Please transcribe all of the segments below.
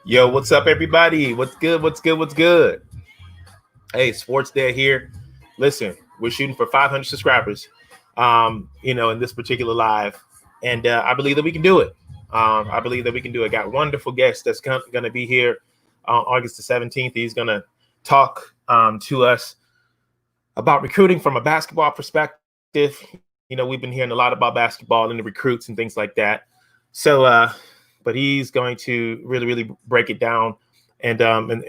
Yo, what's up, everybody? What's good? What's good? What's good? Hey, Sports Day here. Listen, we're shooting for 500 subscribers, in this particular live, and I believe that we can do it. I believe that we can do it. Got wonderful guest that's going to be here on August the 17th. He's going to talk to us about recruiting from a basketball perspective. We've been hearing a lot about basketball and the recruits and things like that. So, but he's going to really break it down, and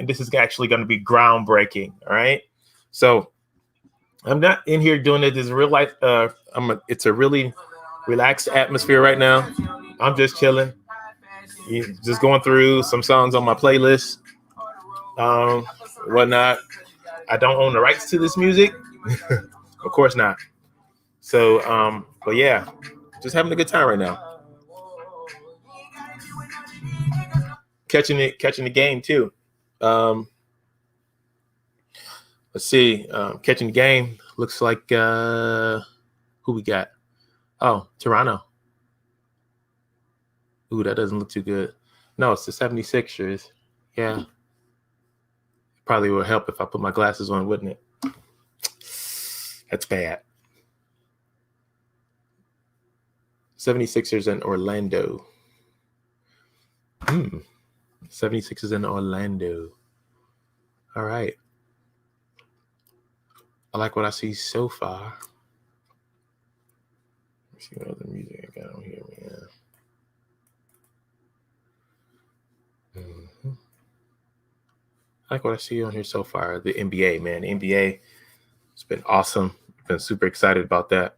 this is actually going to be groundbreaking. All right, so I'm not in here doing it. This is real life. It's a really relaxed atmosphere right now. I'm just chilling, just going through some songs on my playlist, whatnot. I don't own the rights to this music, of course not. So, but yeah, just having a good time right now. Catching the game too. Let's see. Catching the game looks like who we got? Oh, Toronto. Ooh, that doesn't look too good. No, it's the 76ers. Yeah. Probably would help if I put my glasses on, wouldn't it? That's bad. 76ers in Orlando. 76ers in Orlando. All right. I like what I see so far. Let's see what other music I got on here, man. I like what I see on here so far. The NBA, man. The NBA, it's been awesome. Been super excited about that.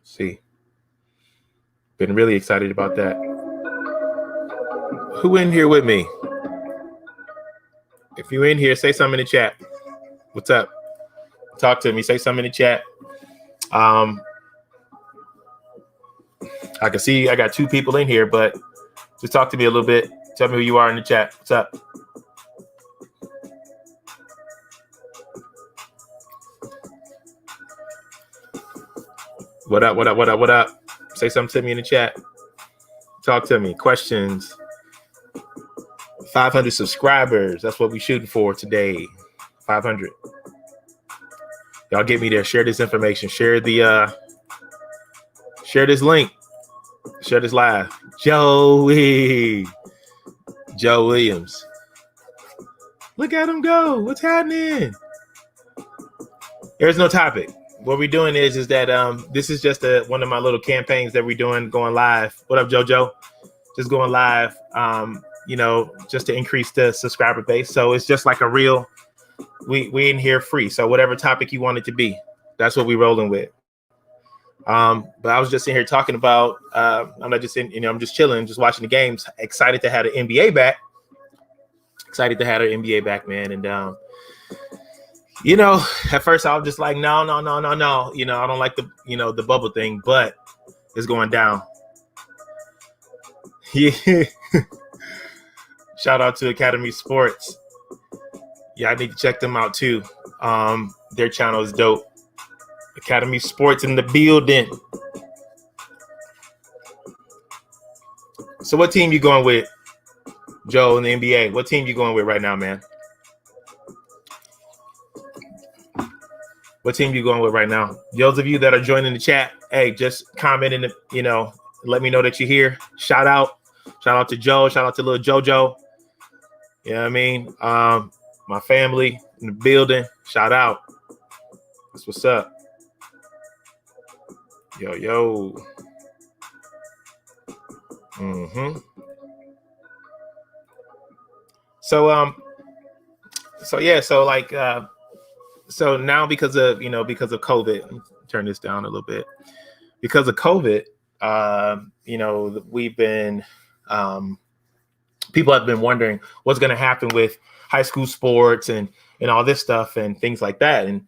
See. Been really excited about that. Who in here with me? If you in here, say something in the chat. What's up? Talk to me. Say something in the chat. I can see I got 2 people in here, but just talk to me a little bit. Tell me who you are in the chat. What's up? What up? What up? What up? What up? Say something to me in the chat. Talk to me. Questions. 500 subscribers. That's what we're shooting for today. 500. Y'all get me there. Share this information. Share this link. Share this live. Joe Williams. Look at him go. What's happening? There's no topic. What we're doing is that this is just one of my little campaigns that we're doing, going live. What up, JoJo? Just going live, just to increase the subscriber base. So it's just like a real, we in here free. So whatever topic you want it to be, that's what we're rolling with. But I was just in here talking about, I'm not just in, I'm just chilling, just watching the games. Excited to have the NBA back. Excited to have the NBA back, man. And, at first I was just like, no. I don't like the, the bubble thing, but it's going down. Yeah. Shout out to Academy Sports. Yeah, I need to check them out too. Their channel is dope. Academy Sports in the building. So what team you going with, Joe, in the NBA? What team you going with right now, man? What team you going with right now? Those of you that are joining the chat, hey, just comment in the, let me know that you're here. Shout out to Joe. Shout out to little JoJo. You know what I mean? My family in the building. Shout out. That's what's up. Yo. So now because of COVID, let me turn this down a little bit. Because of COVID, we've been people have been wondering what's going to happen with high school sports and all this stuff and things like that. And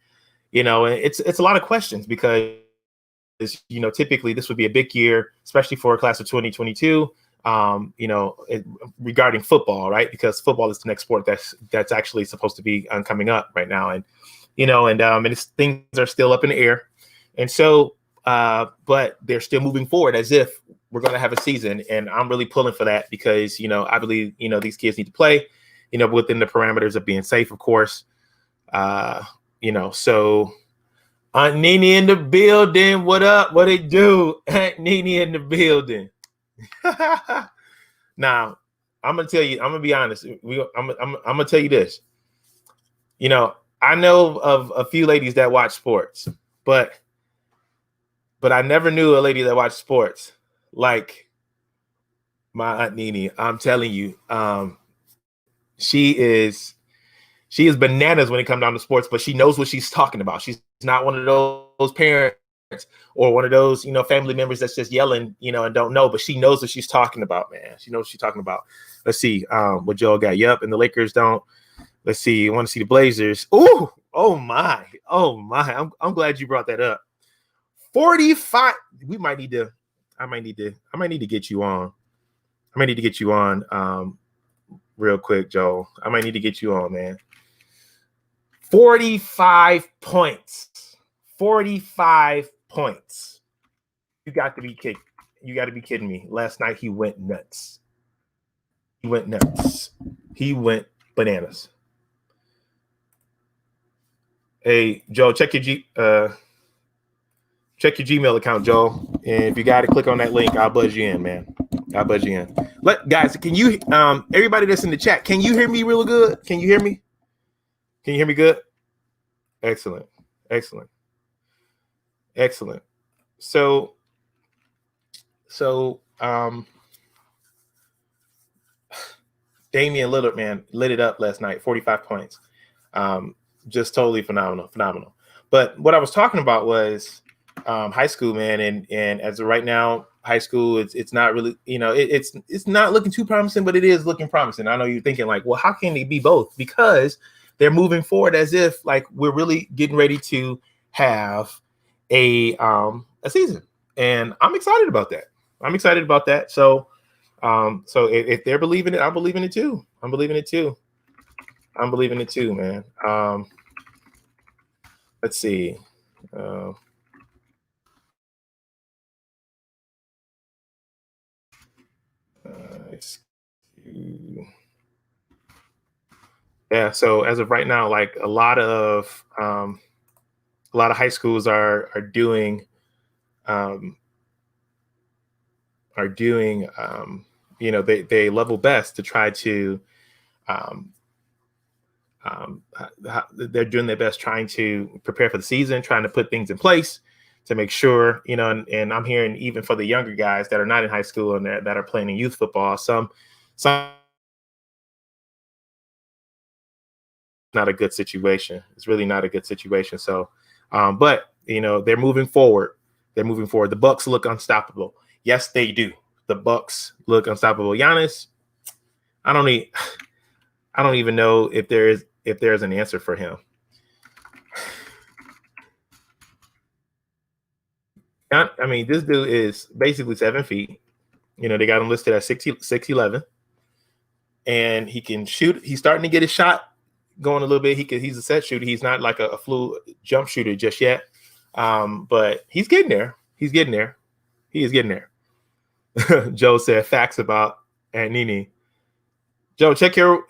it's a lot of questions because typically this would be a big year, especially for a class of 2022. Regarding football, right? Because football is the next sport that's actually supposed to be coming up right now, and it's, things are still up in the air, and so but they're still moving forward as if we're going to have a season. And I'm really pulling for that because, I believe, these kids need to play, within the parameters of being safe, of course. So Aunt Nene in the building. What up? What it do? Aunt Nene in the building. Now, I'm going to tell you, I'm going to be honest. I'm going to tell you this. I know of a few ladies that watch sports, but I never knew a lady that watched sports like my Aunt Nene. I'm telling you, she is bananas when it comes down to sports, but she knows what she's talking about. She's not one of those parents or one of those, family members that's just yelling, and don't know, but she knows what she's talking about, man. She knows what she's talking about. Let's see what Joel got. Yep, and the Lakers don't. Let's see. You want to see the Blazers? Ooh, oh my. I'm glad you brought that up. 45. I might need to get you on. I might need to get you on real quick, Joel. I might need to get you on, man. 45 points. 45 points. You got to be kidding. You got to be kidding me. Last night he went nuts. He went bananas. Hey, Joe, check your Gmail account, Joe. And if you got to click on that link, I'll buzz you in, man. I'll buzz you in. Guys, can you everybody that's in the chat, can you hear me real good? Can you hear me? Can you hear me good? Excellent. So Damian Lillard, man, lit it up last night, 45 points. Just totally phenomenal. But what I was talking about was high school, man, and as of right now, high school, it's not really, it's not looking too promising, but it is looking promising. I know you're thinking like, well, how can they be both? Because they're moving forward as if like we're really getting ready to have a season, and I'm excited about that. So if they're believing it, I'm believing it too. I'm believing it too, man. Let's see. Yeah. So as of right now, like a lot of high schools are doing they level best to try to they're doing their best trying to prepare for the season, trying to put things in place to make sure, and I'm hearing even for the younger guys that are not in high school and that are playing in youth football, some not a good situation. It's really not a good situation. So, but they're moving forward. The Bucks look unstoppable. Yes, they do. The Bucks look unstoppable. Giannis, I don't even know if there's an answer for him. I mean, this dude is basically 7 feet. They got him listed at 6'11", and he can shoot. He's starting to get his shot going a little bit. He's a set shooter. He's not like a fluid jump shooter just yet. But he's getting there. He is getting there. Joe said facts about Aunt Nene. Joe, check your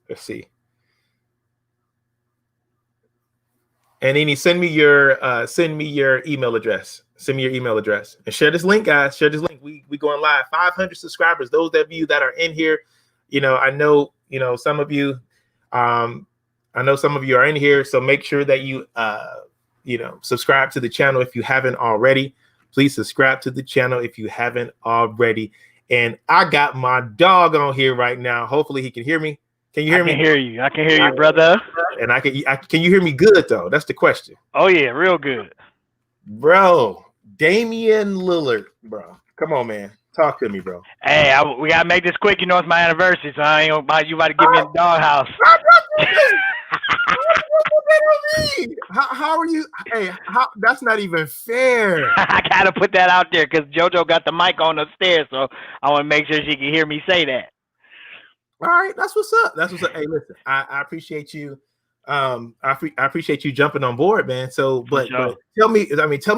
let's see. And Nene, send me your email address. Send me your email address and share this link, guys. Share this link. We going live. 500 subscribers. Those of you that are in here, I know some of you. I know some of you are in here, so make sure that you subscribe to the channel if you haven't already. Please subscribe to the channel if you haven't already. And I got my dog on here right now. Hopefully he can hear me. Can you hear me? I can hear you, brother. And can you hear me good though? That's the question. Oh yeah, real good. Bro, Damian Lillard, bro. Come on, man. Talk to me, bro. Hey, we gotta make this quick. It's my anniversary, so I ain't about you about to give me a doghouse. How are you? Hey, that's not even fair. I gotta put that out there because JoJo got the mic on upstairs, so I want to make sure she can hear me say that. All right, that's what's up. Hey, listen, I appreciate you I appreciate you jumping on board, man. So, but sure. tell me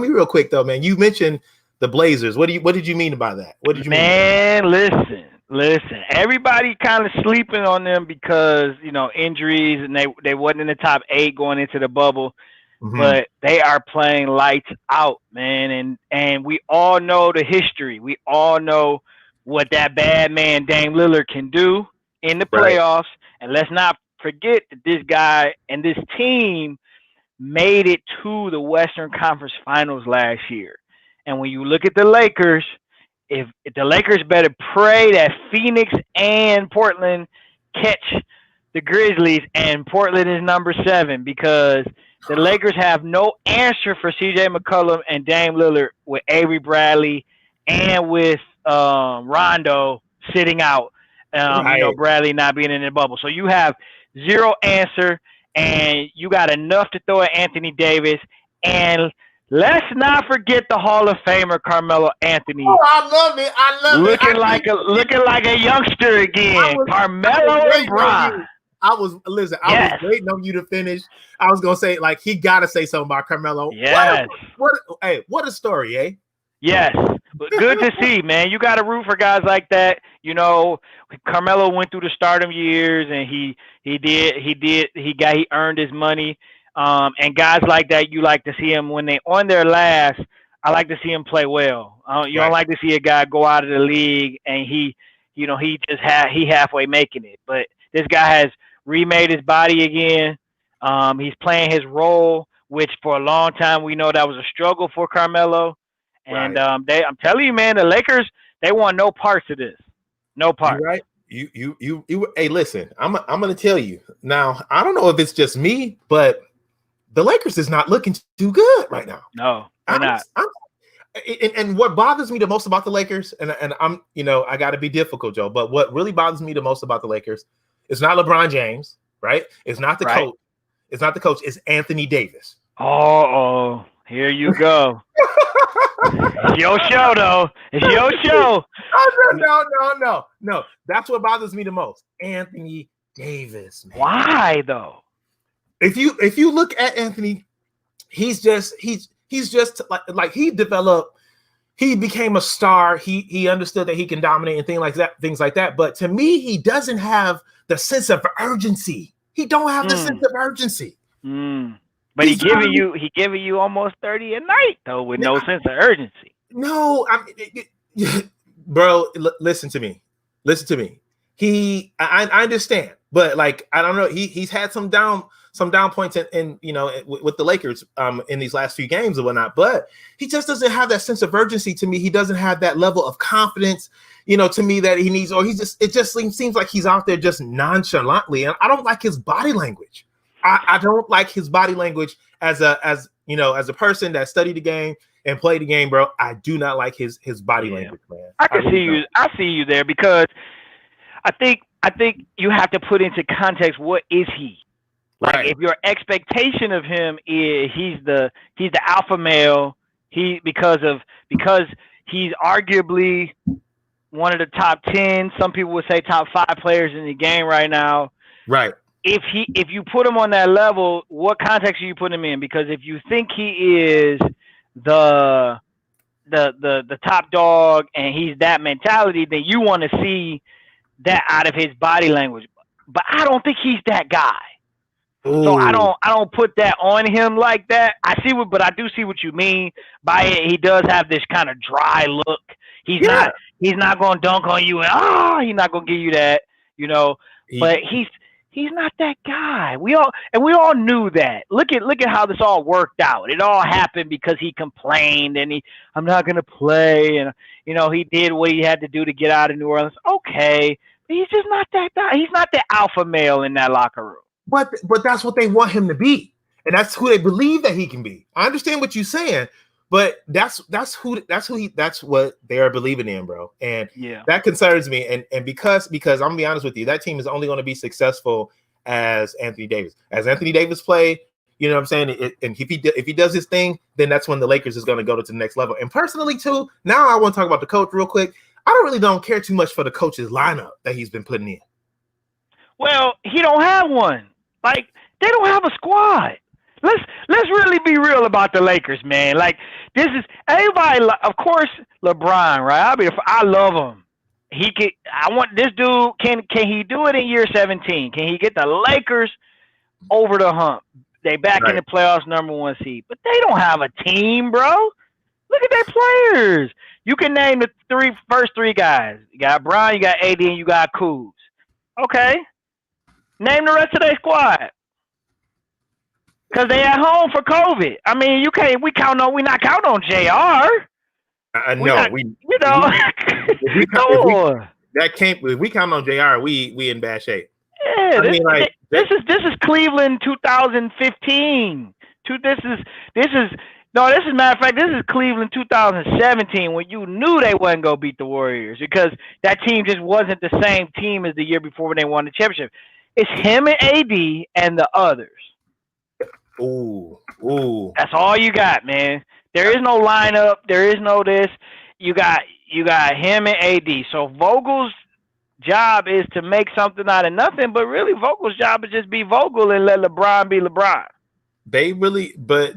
real quick though, man. You mentioned the Blazers. What did you mean by that? What did you mean? Listen. Everybody kind of sleeping on them because injuries, and they wasn't in the top 8 going into the bubble. Mm-hmm. But they are playing lights out, man, and we all know the history. We all know what that bad man Dame Lillard can do in the playoffs. Right. And let's not forget that this guy and this team made it to the Western Conference Finals last year. And when you look at the Lakers, if the Lakers better pray that Phoenix and Portland catch the Grizzlies, and Portland is number 7, because the Lakers have no answer for C.J. McCollum and Dame Lillard with Avery Bradley and with Rondo sitting out. Right. Bradley not being in the bubble. So you have zero answer, and you got enough to throw at Anthony Davis. And let's not forget the Hall of Famer Carmelo Anthony. Oh, I love it. Looking like a youngster again. Carmelo and Bron. I was waiting on you to finish. I was gonna say, like, he gotta say something about Carmelo. Yes. What a story, eh? Yes. Good to see, man. You gotta root for guys like that. Carmelo went through the stardom years, and he earned his money. And guys like that, you like to see him when they on their last. I like to see him play well. Don't like to see a guy go out of the league and he halfway making it. But this guy has remade his body again. He's playing his role, which for a long time we know that was a struggle for Carmelo. And right. I'm telling you, man, the Lakers, they want no parts of this. No parts. Right. You hey, listen, I'm gonna tell you now. I don't know if it's just me, but the Lakers is not looking too good right now. No, they're not. And what bothers me the most about the Lakers, and I'm, I got to be difficult, Joe, but what really bothers me the most about the Lakers is not LeBron James, right? It's not the coach. It's not the coach. It's Anthony Davis. Oh, here you go. It's your show, though. It's your show. No. That's what bothers me the most. Anthony Davis, man. Why, though? If you look at Anthony, he's just like he developed. He became a star. He understood that he can dominate and things like that. But to me, he doesn't have the sense of urgency. He don't have the sense of urgency. But he giving you almost 30 a night though, with no sense of urgency. No, bro, listen to me. I understand, but like I don't know. He's had some down points in with the Lakers in these last few games and whatnot, but he just doesn't have that sense of urgency to me. He doesn't have that level of confidence, to me that he needs, or it just seems like he's out there just nonchalantly. And I don't like his body language. I don't like his body language as a person that studied the game and played the game, bro. I do not like his body language, man. I see you there, because I think you have to put into context, what is he? Like, if your expectation of him is he's the alpha male, because he's arguably one of the top 10, some people would say top 5 players in the game right now. Right. If you put him on that level, what context are you putting him in? Because if you think he is the top dog and he's that mentality, then you want to see that out of his body language. But I don't think he's that guy. Ooh. So I don't put that on him like that. But I do see what you mean by it. He does have this kind of dry look. He's not going to dunk on you and he's not going to give you that, but he's not that guy. We all knew that. Look at how this all worked out. It all happened because he complained and I'm not going to play, and he did what he had to do to get out of New Orleans. Okay, but he's just not that guy. He's not the alpha male in that locker room. But that's what they want him to be, and that's who they believe that he can be. I understand what you're saying, but that's what they are believing in, bro. And that concerns me. And because I'm gonna be honest with you, that team is only going to be successful as Anthony Davis. As Anthony Davis play, you know what I'm saying? And if he does his thing, then that's when the Lakers is going to go to the next level. And personally, too, now I want to talk about the coach real quick. I don't care too much for the coach's lineup that he's been putting in. Well, he don't have one. Like, They don't have a squad. Let's really be real about the Lakers, man. Like, this is everybody. Of course, LeBron, right? I love him. I want this dude. Can he do it in year 17? Can he get the Lakers over the hump? They back in the playoffs, #1 seed, but they don't have a team, bro. Look at their players. You can name the first three guys. You got Bron, you got AD, and you got Kuz. Okay. Name the rest of their squad. Because they at home for COVID. I mean, we not counting on JR. If we count on JR, we in bad shape. Yeah, this is Cleveland 2015. This is matter of fact, this is Cleveland 2017 when you knew they wasn't gonna beat the Warriors because that team just wasn't the same team as the year before when they won the championship. It's him and AD and the others. Ooh. That's all you got, man. There is no lineup. There is no this. You got him and AD. So Vogel's job is to make something out of nothing, but really Vogel's job is just be Vogel and let LeBron be LeBron. But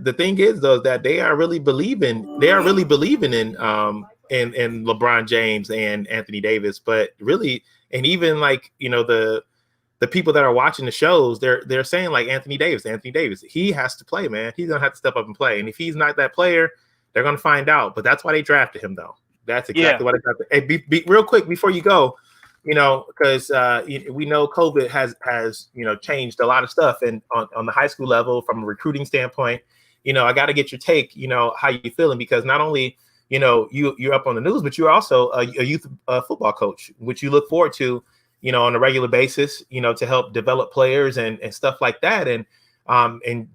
the thing is though, is that they are really believing in LeBron James and Anthony Davis, but really, and even like, the people that are watching the shows, they're saying like Anthony Davis, he has to play, man. He's gonna have to step up and play. And if he's not that player, they're gonna find out. But that's why they drafted him, though. That's exactly what they drafted. Hey, be real quick before you go, because we know COVID has changed a lot of stuff, and on the high school level from a recruiting standpoint, I got to get your take, how you feeling, because not only you're up on the news, but you're also a youth football coach, which you look forward to. On a regular basis, to help develop players and stuff like that. And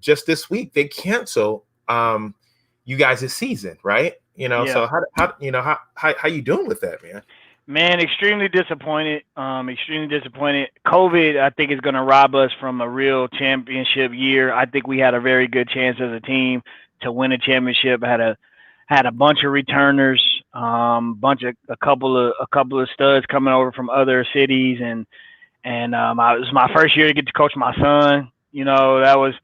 just this week they cancel you guys' season, right? So how you doing with that, man? Man, extremely disappointed. COVID, I think, is going to rob us from a real championship year. I think we had a very good chance as a team to win a championship. Had a bunch of returners, a couple of studs coming over from other cities, and it was my first year to get to coach my son. That was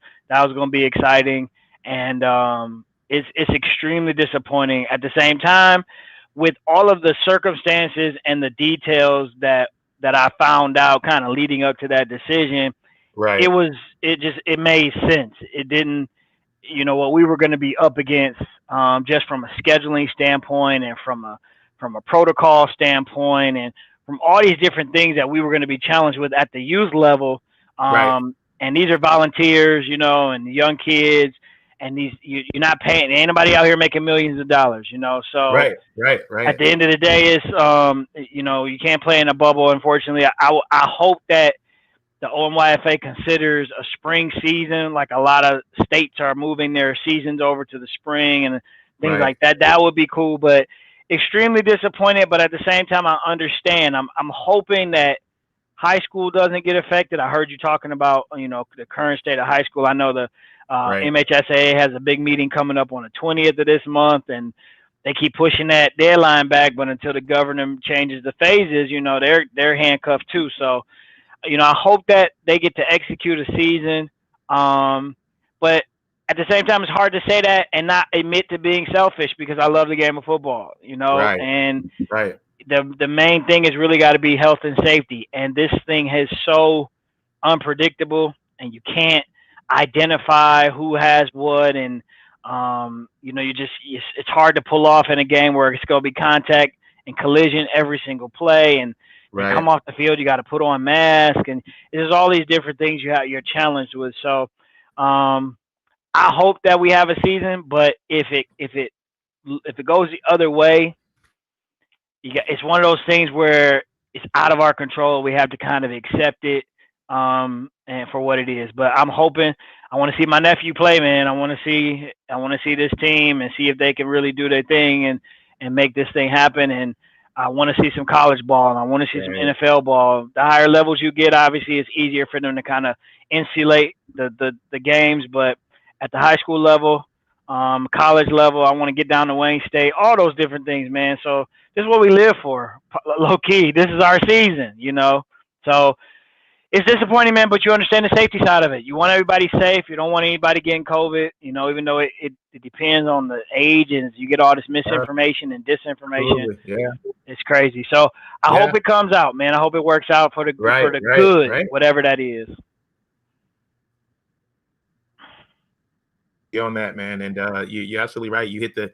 going to be exciting, and it's extremely disappointing. At the same time, with all of the circumstances and the details that I found out kind of leading up to that decision, right? It made sense. It didn't. What we were going to be up against, just from a scheduling standpoint and from a protocol standpoint and from all these different things that we were going to be challenged with at the youth level. Right. And these are volunteers, and young kids, and you're not paying anybody out here making millions of dollars, so right. At the end of the day, it's, you can't play in a bubble. Unfortunately, I hope that the ONYFA considers a spring season, like a lot of states are moving their seasons over to the spring and things like that. That would be cool, but extremely disappointed. But at the same time, I understand. I'm hoping that high school doesn't get affected. I heard you talking about, the current state of high school. I know the MHSAA has a big meeting coming up on the 20th of this month, and they keep pushing that deadline back. But until the governor changes the phases, they're handcuffed too. So, I hope that they get to execute a season. But at the same time, it's hard to say that and not admit to being selfish because I love the game of football, and the main thing has really got to be health and safety. And this thing is so unpredictable and you can't identify who has what. And, it's hard to pull off in a game where it's going to be contact and collision every single play. And, come off the field, you got to put on mask, and there's all these different things you're challenged with. So, I hope that we have a season, but if it goes the other way, it's one of those things where it's out of our control. We have to kind of accept it, and for what it is. But I'm hoping. I want to see my nephew play, man. I want to see this team and see if they can really do their thing and make this thing happen. And I want to see some college ball, and I want to see some NFL ball. The higher levels you get, obviously, it's easier for them to kind of insulate the games. But at the high school level, college level, I want to get down to Wayne State, all those different things, man. So this is what we live for, low key. This is our season, So It's disappointing, man, but you understand the safety side of it. You want everybody safe. You don't want anybody getting COVID, even though it depends on the age and you get all this misinformation and disinformation. Absolutely. Yeah. It's crazy. So I hope it comes out, man. I hope it works out for the good, whatever that is. On that, man. And you're absolutely right. You hit the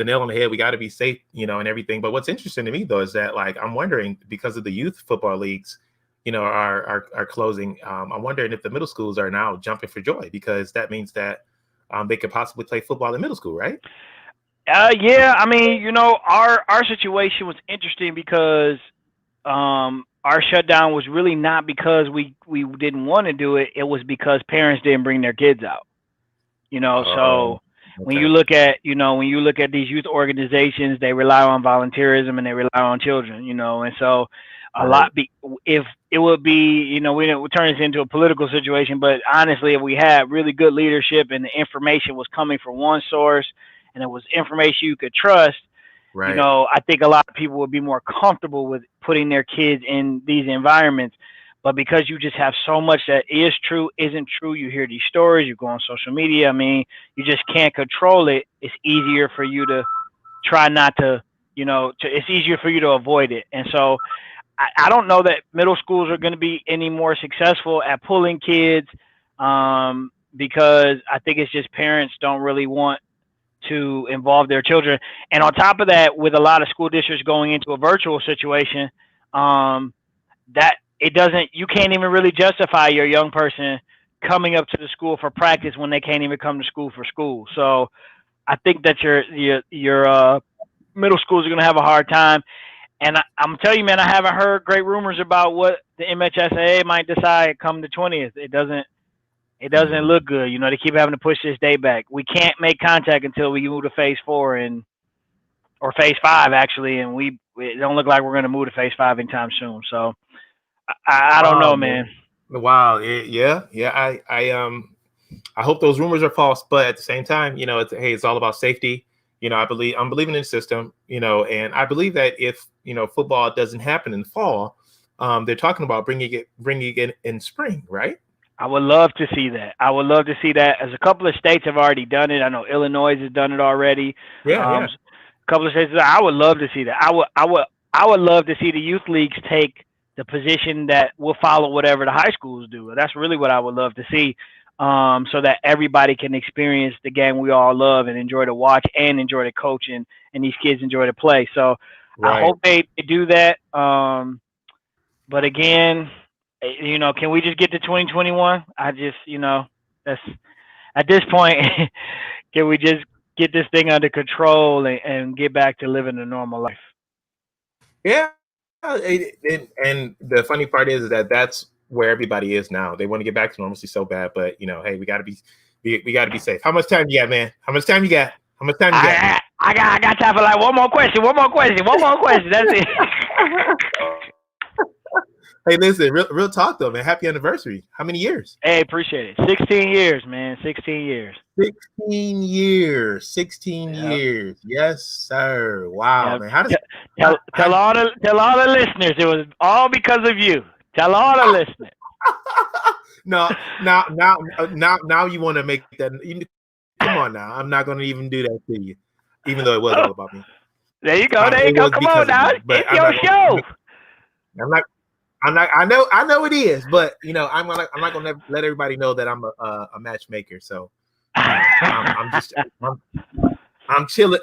nail on the head. We got to be safe, and everything. But what's interesting to me, though, is that, like, I'm wondering, because of the youth football leagues, are closing. I'm wondering if the middle schools are now jumping for joy, because that means that they could possibly play football in middle school, right? Yeah. I mean, our situation was interesting because our shutdown was really not because we didn't want to do it. It was because parents didn't bring their kids out. So when you look at these youth organizations, they rely on volunteerism and they rely on children, and so if it would be, we didn't turn this into a political situation, but honestly, if we had really good leadership and the information was coming from one source and it was information you could trust, I think a lot of people would be more comfortable with putting their kids in these environments. But because you just have so much that is true, isn't true, you hear these stories, you go on social media, I mean, you just can't control it. It's easier for you to try not to, it's easier for you to avoid it. And so I don't know that middle schools are going to be any more successful at pulling kids because I think it's just parents don't really want to involve their children. And on top of that, with a lot of school districts going into a virtual situation, you can't even really justify your young person coming up to the school for practice when they can't even come to school for school. So I think that your middle schools are going to have a hard time. And I'm telling you, man, I haven't heard great rumors about what the MHSAA might decide come the 20th. It doesn't look good. They keep having to push this day back. We can't make contact until we move to phase 4 or phase 5 actually, and it don't look like we're going to move to phase 5 anytime soon. So I don't know, man. Wow. Yeah. I hope those rumors are false, but at the same time, it's all about safety. I'm believing in the system, and I believe that if, football doesn't happen in the fall, they're talking about bringing it in spring, right? I would love to see that. As a couple of states have already done it. I know Illinois has done it already. Yeah. A couple of states. I would love to see that. I would love to see the youth leagues take the position that will follow whatever the high schools do. That's really what I would love to see, so that everybody can experience the game we all love and enjoy to watch and enjoy to coach and these kids enjoy to play. So I hope they do that. But again, can we just get to 2021? I just, that's at this point, can we just get this thing under control and get back to living a normal life? Yeah. And the funny part is that that's where everybody is now. They want to get back to normalcy so bad, but hey, we got to be safe. How much time you got, man? How much time you got? I got time for like one more question. That's it. Hey, listen, real talk though, man. Happy anniversary. How many years? Hey, appreciate it. 16 years, man. 16 years. 16 years. 16 years. Yes, sir. Wow, man. How does tell all the listeners it was all because of you. Tell all the listeners. No, now you want to make that. Come on now. I'm not going to even do that to you, even though it was all about me. There you go. Come on now. It's your show. I know it is, but I'm not gonna let everybody know that I'm a matchmaker. So I'm chilling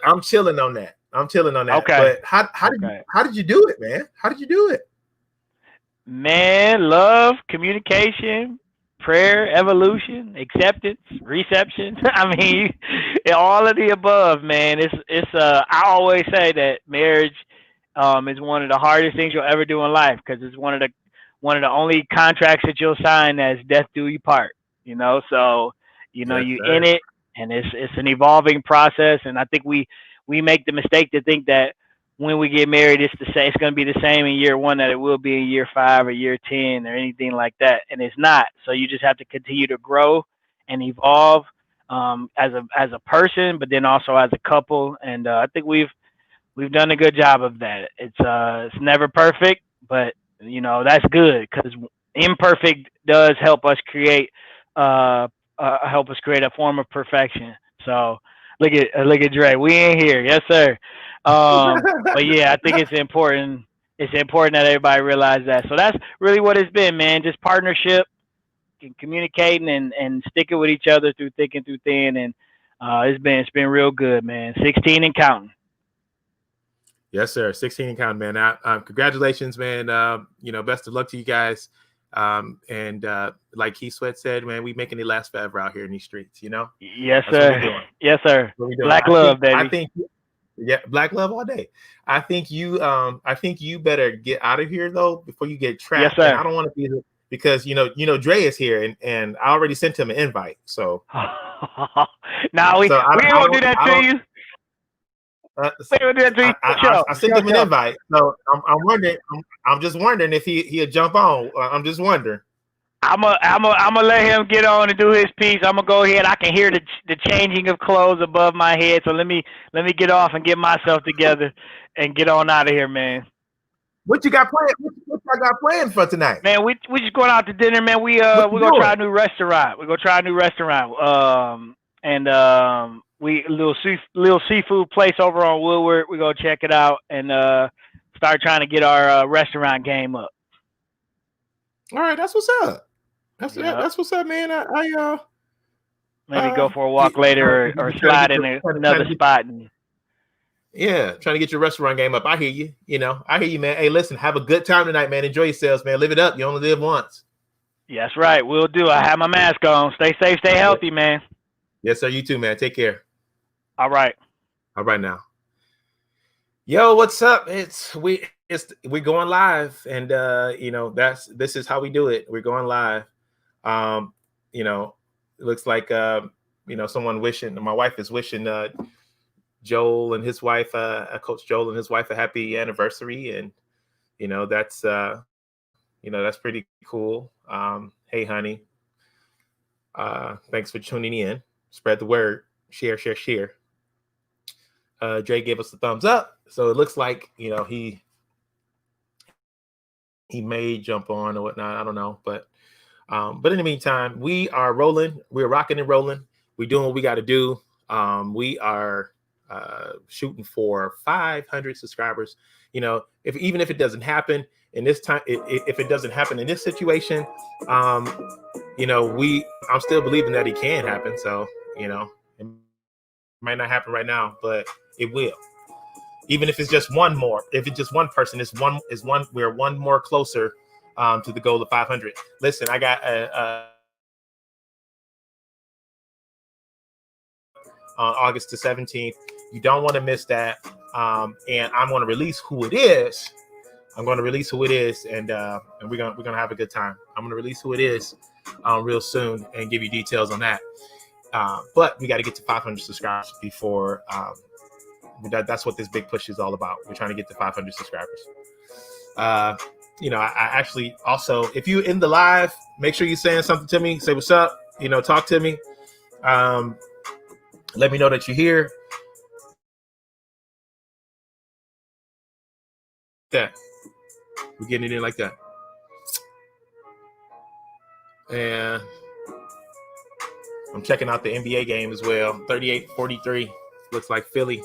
on that. Okay. But how did you do it, man? How did you do it? Man, love, communication, prayer, evolution, acceptance, reception. I mean, all of the above, man. It's I always say that marriage is one of the hardest things you'll ever do in life, because it's one of the only contracts that you'll sign as death do you part. So you in it, and it's an evolving process. And I think we make the mistake to think that when we get married, it's going to be the same in year 1 that it will be in year 5 or year 10 or anything like that, and it's not. So you just have to continue to grow and evolve as a person, but then also as a couple. And I think we've done a good job of that. It's never perfect, but that's good, because imperfect does help us create a form of perfection. So look at Dre. We in here, yes sir. But yeah, I think it's important. It's important that everybody realize that. So that's really what it's been, man. Just partnership, and communicating, and sticking with each other through thick and through thin. And it's been real good, man. 16 and counting. Yes, sir. 16 and counting, man. Congratulations, man. Best of luck to you guys. And like Keith Sweat said, man, we making it last forever out here in these streets, Yes, sir. Yes, sir. Black love, baby. I think, yeah, black love all day. I think you better get out of here though before you get trapped. Yes, sir. And I don't want to be because Dre is here and I already sent him an invite. So now we won't do that to you. I sent him an invite, so I'm wondering. I'm just wondering if he'll jump on. I'm just wondering. I'm gonna let him get on and do his piece. I'm gonna go ahead. I can hear the changing of clothes above my head. So let me get off and get myself together and get on out of here, man. What you got planned? What I got planned for tonight? Man, we just going out to dinner, man. We're gonna try a new restaurant. We're gonna try a new restaurant. We little seafood place over on Woodward. We go check it out and start trying to get our restaurant game up. All right, that's what's up. That's what's up, man. I maybe go for a walk later or slide in another spot. Yeah, trying to get your restaurant game up. I hear you. I hear you, man. Hey, listen, have a good time tonight, man. Enjoy yourselves, man. Live it up. You only live once. Yes, right. We'll do. I have my mask on. Stay safe, stay healthy, man. Yes, sir. You too, man. Take care. All right now. Yo, what's up? We're going live, and this is how we do it. We're going live. It looks like someone wishing. My wife is wishing Joel and his wife, Coach Joel and his wife, a happy anniversary, and that's pretty cool. Hey, honey. Thanks for tuning in. Spread the word. Share. Dre gave us the thumbs up, so it looks like he may jump on or whatnot. I don't know, but in the meantime, we are rolling. We're rocking and rolling. We're doing what we got to do. We are shooting for 500 subscribers. Even if it doesn't happen in this time, if it doesn't happen in this situation, I'm still believing that it can happen. So it might not happen right now, but it will. Even if it's just one more, if it's just one person, we're one more closer to the goal of 500. Listen, I got on August the 17th. You don't want to miss that. And I'm going to release who it is. And we're gonna have a good time. I'm gonna release who it is real soon and give you details on that. But we got to get to 500 subscribers before. That's what this big push is all about. We're trying to get to 500 subscribers. I actually also, if you're in the live, make sure you're saying something to me. Say what's up. Talk to me. Let me know that you're here. That we're getting it in like that. And I'm checking out the NBA game as well. 38-43. Looks like Philly.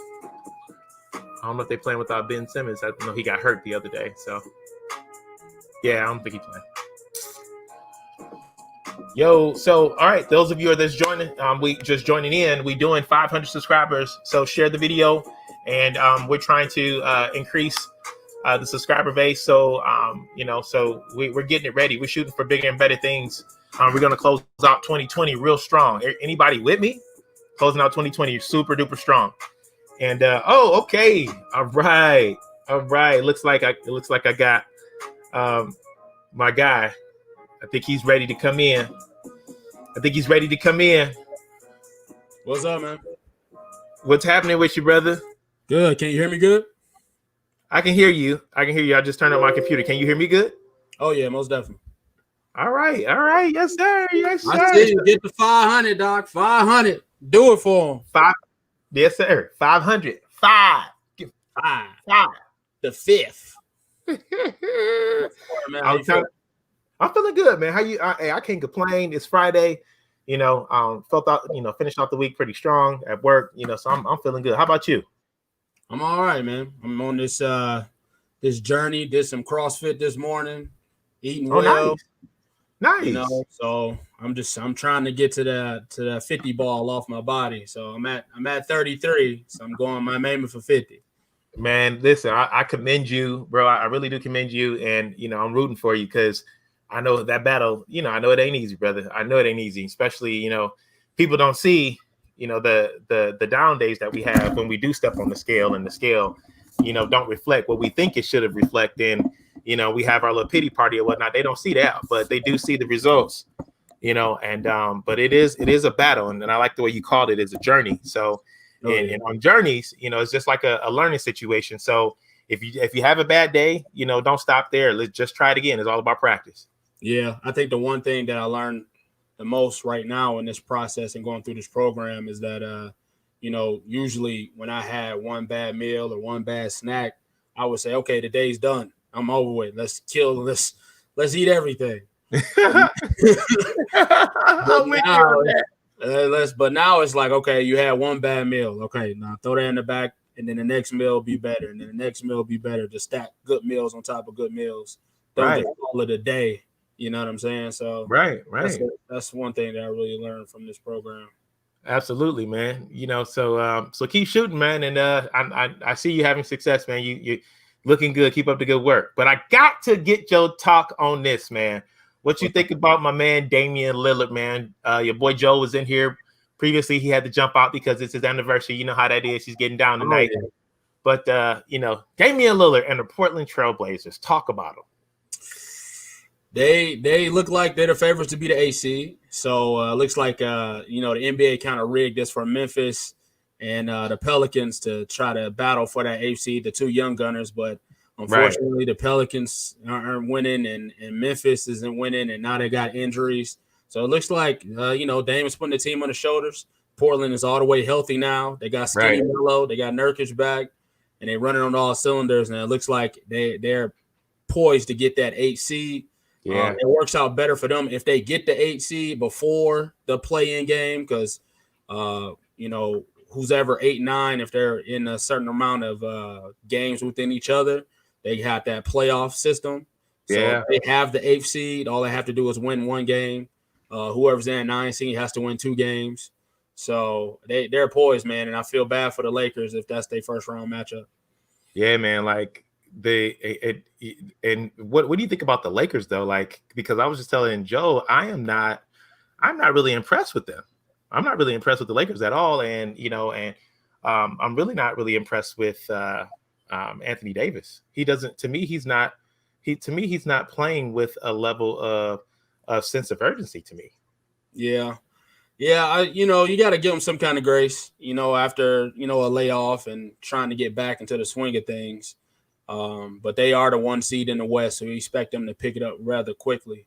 I don't know if they're playing without Ben Simmons. I know he got hurt the other day. So, yeah, I don't think he's playing. Yo, so, all right. Those of you that's joining, we just joining in. We doing 500 subscribers. So share the video. And we're trying to increase the subscriber base. So, so we're getting it ready. We're shooting for bigger and better things. We're going to close out 2020 real strong. Anybody with me? Closing out 2020 super duper strong. And okay. All right. It looks like I got my guy. I think he's ready to come in. What's up, man? What's happening with you, brother? Good. Can you hear me good? I can hear you. I just turned on my computer. Can you hear me good? Oh, yeah, most definitely. All right. Yes, sir. I see you. Get the 500, Doc. 500. Do it for him. 5. Yes, sir. 500. 5. Five. The fifth. I'm I'm feeling good, man. How you? I can't complain. It's Friday, finished off the week pretty strong at work, so I'm feeling good. How about you? I'm all right, man. I'm on this journey. Did some CrossFit this morning, eating Oh, well. nice. So I'm trying to get to that 50 ball off my body. So I'm at 33. So I'm aiming for 50. Man, listen, I commend you, bro. I really do commend you, and I'm rooting for you because I know that battle. I know it ain't easy, brother. I know it ain't easy, especially people don't see the down days that we have when we do step on the scale, and the scale don't reflect what we think it should have reflected. And we have our little pity party or whatnot. They don't see that, but they do see the results. But it is a battle, and I like the way you called it. It's a journey. So. And on journeys, it's just like a learning situation. So if you have a bad day, don't stop there. Let's just try it again. It's all about practice. Yeah, I think the one thing that I learned the most right now in this process and going through this program is that usually when I had one bad meal or one bad snack, I would say, okay, the day's done. I'm over with. Let's eat everything. But now it's like, okay, you had one bad meal. Okay, now throw that in the back, and then the next meal will be better, and then the next meal will be better. Just stack good meals on top of good meals. Don't just call it a day. You know what I'm saying? So right. That's one thing that I really learned from this program. Absolutely, man. So keep shooting, man. And I see you having success, man. You looking good. Keep up the good work. But I got to get your talk on this, man. What you think about my man Damian Lillard, man? Your boy Joe was in here previously. He had to jump out because it's his anniversary. You know how that is. He's getting down tonight. Oh, yeah. But Damian Lillard and the Portland Trailblazers. Talk about them. They look like they're the favorites to be the AC. So looks like the NBA kind of rigged this for Memphis and the Pelicans to try to battle for that AC. The two young gunners, but. Unfortunately, the Pelicans aren't winning, and Memphis isn't winning, and now they got injuries. So it looks like, Dame is putting the team on the shoulders. Portland is all the way healthy now. They got Skinny Melo. They got Nurkic back, and they're running on all cylinders. And it looks like they're poised to get that 8 seed. Yeah. It works out better for them if they get the 8 seed before the play-in game because, who's ever 8-9, if they're in a certain amount of games within each other, they have that playoff system. So if they have the 8th seed. All they have to do is win one game. Whoever's in 9 seed has to win 2 games. So they're poised, man. And I feel bad for the Lakers if that's their first round matchup. Yeah, man. Like and what do you think about the Lakers though? Like, because I was just telling Joe, I'm not really impressed with them. I'm not really impressed with the Lakers at all. And, I'm really not really impressed with Anthony Davis. He's not playing with a level of sense of urgency to me. Yeah. You got to give him some kind of grace, after, a layoff and trying to get back into the swing of things. But they are the 1 seed in the West, so you expect them to pick it up rather quickly.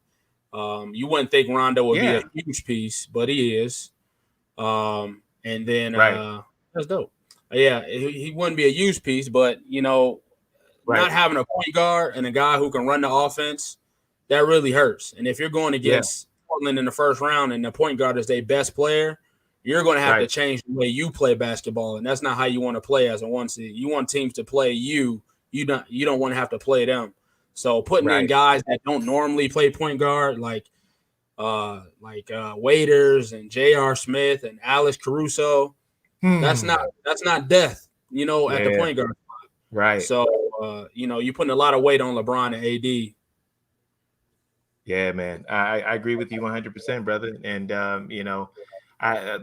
You wouldn't think Rondo would be a huge piece, but he is. And then that's dope. Yeah, he wouldn't be a huge piece, but, not having a point guard and a guy who can run the offense, that really hurts. And if you're going against Portland in the first round and the point guard is their best player, you're going to have to change the way you play basketball, and that's not how you want to play as a 1 seed. You want teams to play you. You don't want to have to play them. So putting in guys that don't normally play point guard, like Waiters and J.R. Smith and Alex Caruso, that's not death, at the point guard spot. Right. So you're putting a lot of weight on LeBron and AD. Yeah, man. I agree with you 100%, brother. And the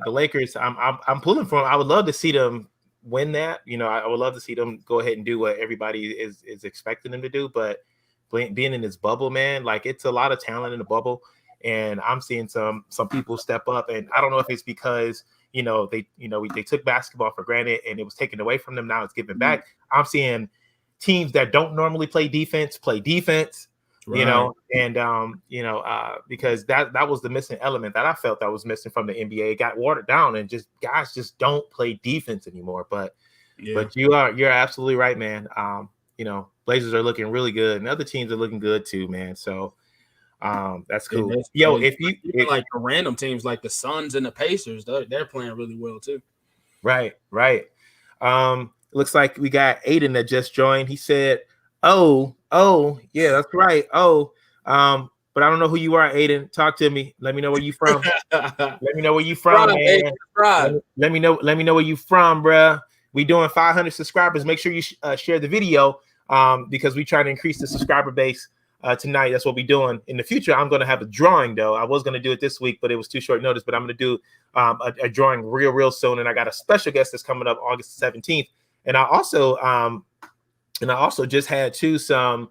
Lakers, I'm pulling for them. I would love to see them win that. I would love to see them go ahead and do what everybody is expecting them to do. But being in this bubble, man, like it's a lot of talent in the bubble, and I'm seeing some people step up. And I don't know if it's because they took basketball for granted and it was taken away from them. Now it's given back. I'm seeing teams that don't normally play defense play defense. Right. Because that was the missing element that I felt that was missing from the NBA. It got watered down, and guys just don't play defense anymore. But you're absolutely right, man. Blazers are looking really good, and other teams are looking good too, man. So That's cool. Yeah, Yo, even like the random teams like the Suns and the Pacers, they're playing really well too. Right. Looks like we got Aiden that just joined. He said, "Oh, yeah, that's right. Oh, but I don't know who you are, Aiden. Talk to me. Let me know where you from. Let me know where you from, man. Let me know where you from, bruh. We doing 500 subscribers. Make sure you share the video because we try to increase the subscriber base tonight. That's what we're doing. In the future, I'm going to have a drawing, though. I was going to do it this week, but it was too short notice. But I'm going to do a drawing real soon. And I got a special guest that's coming up August 17th. And I also just had some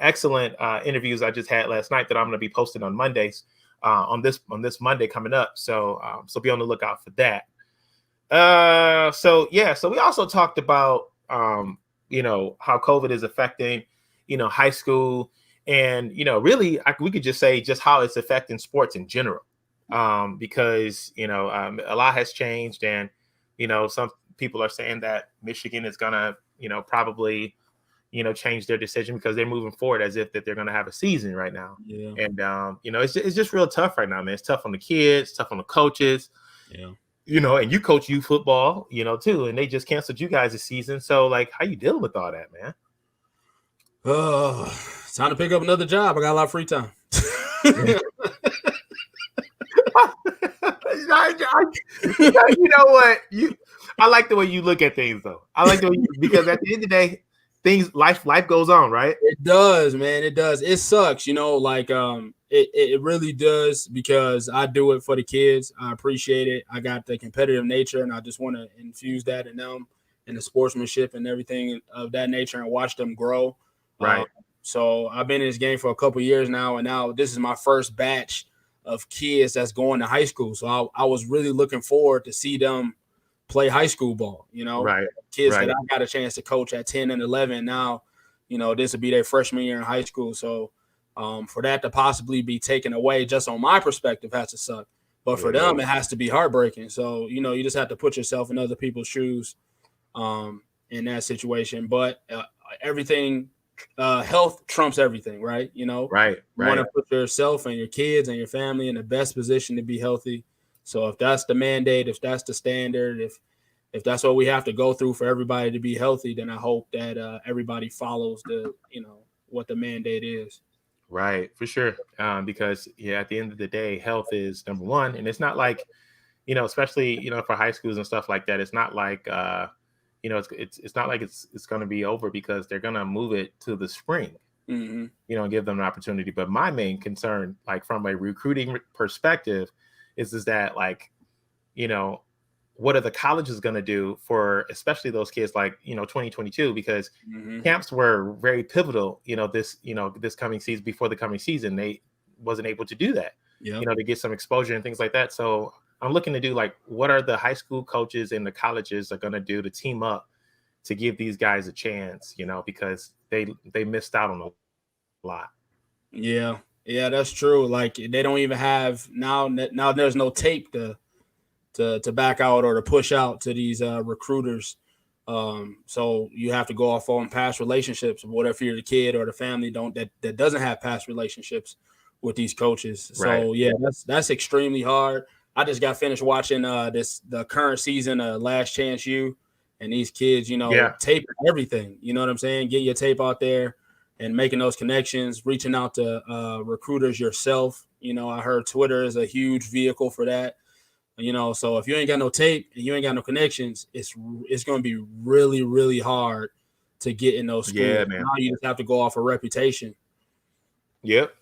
excellent interviews I just had last night that I'm going to be posting on Mondays on this Monday coming up. So be on the lookout for that. So we also talked about how COVID is affecting high school, and really we could just say just how it's affecting sports in general, because a lot has changed, and some people are saying that Michigan is gonna probably change their decision because they're moving forward as if that they're going to have a season right now. Yeah. And it's just real tough right now, man. It's tough on the kids, tough on the coaches. Yeah. And you coach youth football, too, and they just canceled you guys' season. So like, how you dealing with all that, man? It's time to pick up another job. I got a lot of free time. You know what? I like the way you look at things, though. I like the way because at the end of the day, life goes on, right? It does, man. It does. It sucks, it really does, because I do it for the kids. I appreciate it. I got the competitive nature, and I just want to infuse that in them, and the sportsmanship and everything of that nature, and watch them grow. Right. So I've been in this game for a couple of years now, and now this is my first batch of kids that's going to high school. So I was really looking forward to see them play high school ball, right. Kids that I got a chance to coach at 10 and 11. Now, this will be their freshman year in high school. So for that to possibly be taken away, just on my perspective, has to suck. But for them, it has to be heartbreaking. So, you just have to put yourself in other people's shoes in that situation. But everything, health trumps everything, right? Right. You want to put yourself and your kids and your family in the best position to be healthy. So if that's the mandate, if that's the standard, if that's what we have to go through for everybody to be healthy, then I hope that everybody follows what the mandate is. Right, for sure. Because at the end of the day, health is number one, and it's not like, especially for high schools and stuff like that. It's not like it's not like it's going to be over because they're going to move it to the spring. Mm-hmm. And give them an opportunity. But my main concern, like from a recruiting perspective, is that like, what are the colleges going to do for especially those kids like 2022, because camps were very pivotal this coming season. Before the coming season, they wasn't able to do that to get some exposure and things like that. So I'm looking to do like, what are the high school coaches and the colleges are going to do to team up to give these guys a chance, because they missed out on a lot. Yeah, that's true. Like they don't even have now there's no tape to back out or to push out to these recruiters. So you have to go off on past relationships. What if you're the kid or the family that doesn't have past relationships with these coaches? So that's extremely hard. I just got finished watching the current season of Last Chance U, and these kids, tape everything. You know what I'm saying? Get your tape out there and making those connections, reaching out to recruiters yourself. I heard Twitter is a huge vehicle for that. So if you ain't got no tape and you ain't got no connections, it's going to be really, really hard to get in those schools. Yeah, man. Now you just have to go off a reputation. Yep.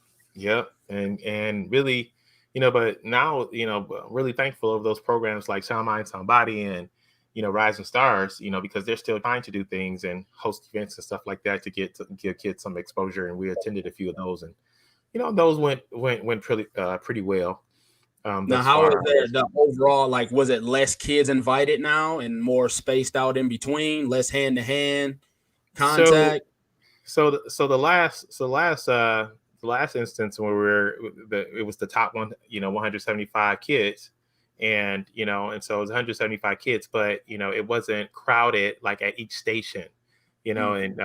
And really, but now, really thankful of those programs like Sound Mind, Sound Body, and Rising Stars, because they're still trying to do things and host events and stuff like that to give kids some exposure. And we attended a few of those, and those went pretty well. Now, how is the overall? Like, was it less kids invited now and more spaced out in between, less hand to hand contact? So the last instance where it was the top 175 kids. And, and so it was 175 kids, but, it wasn't crowded like at each station, and,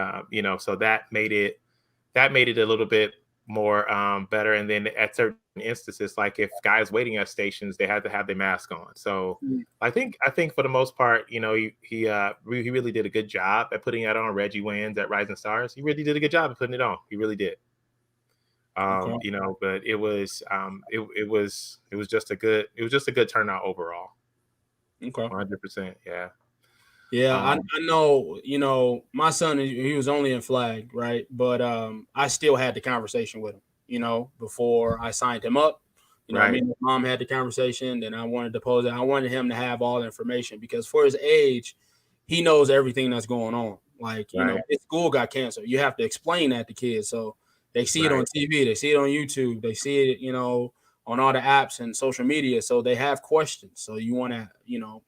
so that made it a little bit better. And then at certain instances, like if guys waiting at stations, they had to have their mask on. So I think for the most part, you know, he really did a good job at putting that on. Reggie Wayans at Rising Stars, he really did a good job of putting it on. He really did. You know, but it was just a good turnout overall. Okay. 100%. Yeah. Yeah, I know, you know, my son, he was only in flag, right? But I still had the conversation with him, you know, before I signed him up. You know, me and his mom had the conversation, and I wanted to pose it. I wanted him to have all the information because for his age, he knows everything that's going on. Like, you know, his school got canceled. You have to explain that to kids. So they see it on TV, they see it on YouTube, they see it, you know, on all the apps and social media. So they have questions. So you want to, you know,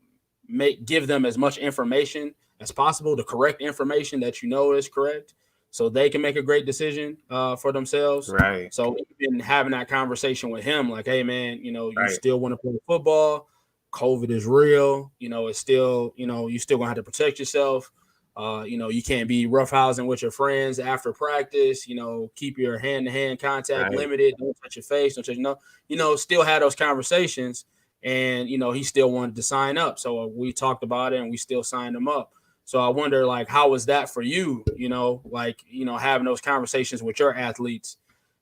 give them as much information as possible, the correct information that you know is correct, so they can make a great decision for themselves. Right. So we've been having that conversation with him, like, hey man, you know, you still want to play football. COVID is real. You know, it's still, you know, you still gonna have to protect yourself. You know, you can't be roughhousing with your friends after practice. You know, keep your hand-to-hand contact limited. Don't touch your face. Don't touch, you know, still had those conversations. And, you know, he still wanted to sign up. So we talked about it and we still signed him up. So I wonder, like, how was that for you, you know, like, you know, having those conversations with your athletes,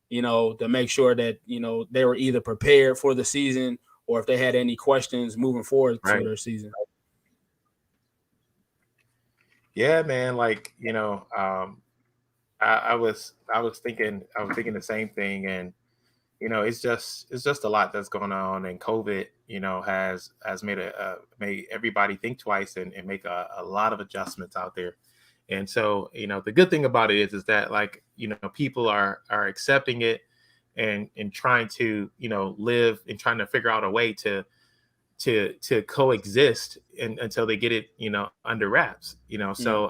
you know, to make sure that, you know, they were either prepared for the season or if they had any questions moving forward to their season. Yeah, man. Like, you know, I was thinking the same thing. And, you know, it's just a lot that's going on, and COVID, you know, has made everybody think twice and make a lot of adjustments out there. And so, you know, the good thing about it is that, like, you know, people are accepting it and trying to, you know, live and trying to figure out a way to coexist until they get it, you know, under wraps, you know. So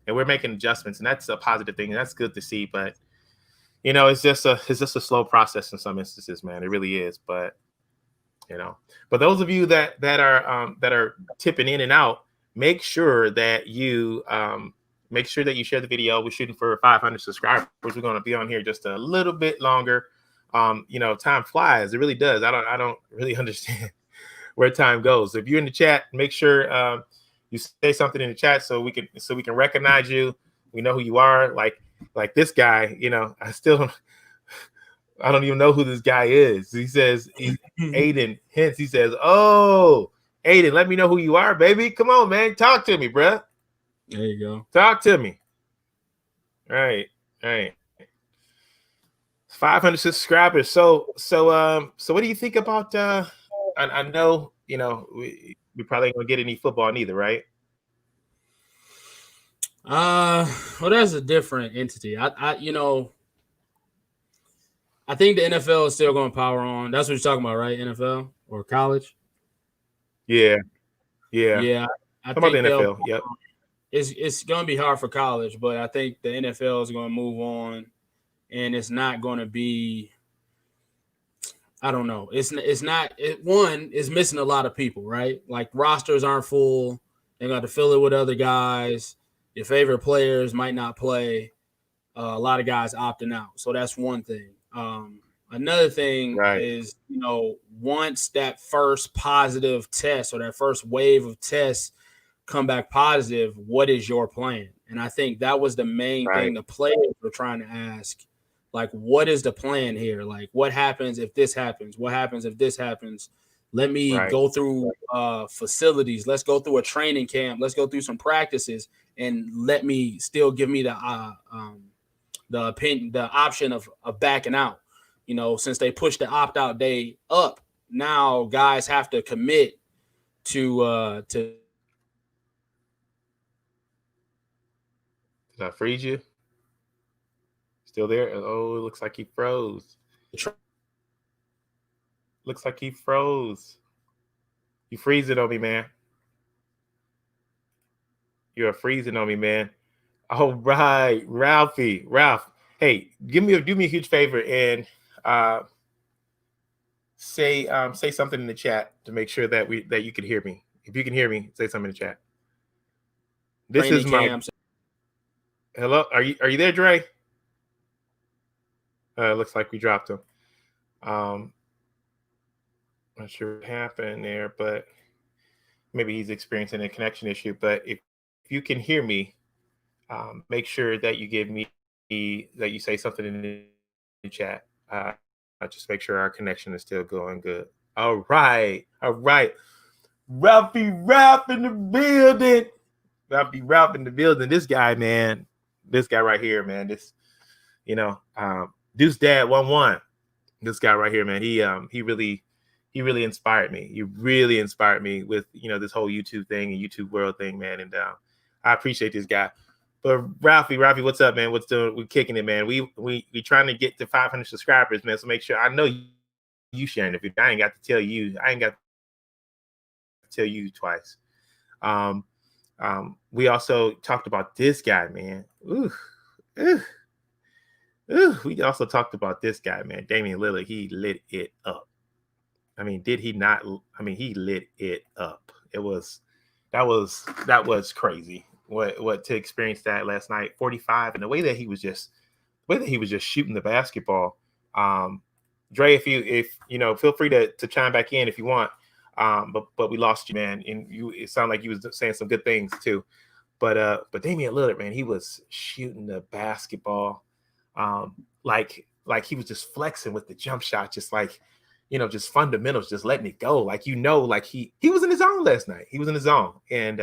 and we're making adjustments, and that's a positive thing, and that's good to see. But you know, it's just a slow process in some instances, man. It really is. But you know, but those of you that are tipping in and out, make sure that you share the video. We're shooting for 500 subscribers. We're going to be on here just a little bit longer. You know, time flies. It really does. I don't really understand where time goes. So if you're in the chat, make sure you say something in the chat so we can recognize you. We know who you are. Like this guy, you know, I don't even know who this guy is. He says he's Aiden. Hence, he says, "Oh, Aiden, let me know who you are, baby. Come on, man, talk to me, bruh. There you go. Talk to me." All right. 500 subscribers. So what do you think about? I know, you know, we probably ain't gonna get any football neither, right? Well, that's a different entity. I you know, I think the NFL is still going to power on. That's what you're talking about, right? NFL or college? Yeah. I think think the NFL. Yep. It's going to be hard for college, but I think the NFL is going to move on, and it's not going to be. I don't know. It's missing a lot of people, right? Like rosters aren't full. They got to fill it with other guys. Your favorite players might not play. A lot of guys opting out. So that's one thing. Another thing is, you know, once that first positive test or that first wave of tests come back positive, what is your plan? And I think that was the main thing the players were trying to ask. Like, what is the plan here? Like, what happens if this happens? What happens if this happens? Let me go through facilities. Let's go through a training camp. Let's go through some practices, and let me still give me the option of backing out. You know, since they pushed the opt-out day up, now guys have to commit to. Did I freeze you? Still there? Oh, it looks like he froze. Looks like he froze. You freezing on me, man. You're freezing on me, man. All right, Ralph. Hey, do me a huge favor and say something in the chat to make sure that you can hear me. If you can hear me, say something in the chat. This is my. Hello, are you there, Dre? Looks like we dropped him. Not sure what happened there, but maybe he's experiencing a connection issue. But if you can hear me, make sure that you give me that you say something in the chat. Just make sure our connection is still going good. All right. Ralphie Ralph in the building. Ralph in the building. This guy, man. This guy right here, man. This, Deuce Dad 1-1. This guy right here, man. He really inspired me. He really inspired me with this whole YouTube thing and YouTube world thing, man. And I appreciate this guy. But Ralphie, what's up, man? We're kicking it, man. We trying to get to 500 subscribers, man. So make sure I know you sharing the video. I ain't got to tell you. I ain't got to tell you twice. We also talked about this guy, man. We also talked about this guy, man. Damian Lillard. He lit it up. I mean, did he not? I mean, he lit it up. That was crazy. What to experience that last night, 45, and the way that he was just shooting the basketball. Dre, if feel free to chime back in if you want. But we lost you, man, and it sounded like you was saying some good things too. But Damian Lillard, man, he was shooting the basketball, like he was just flexing with the jump shot, just like, just fundamentals, just letting it go. Like, like he was in his zone last night. He was in his zone, and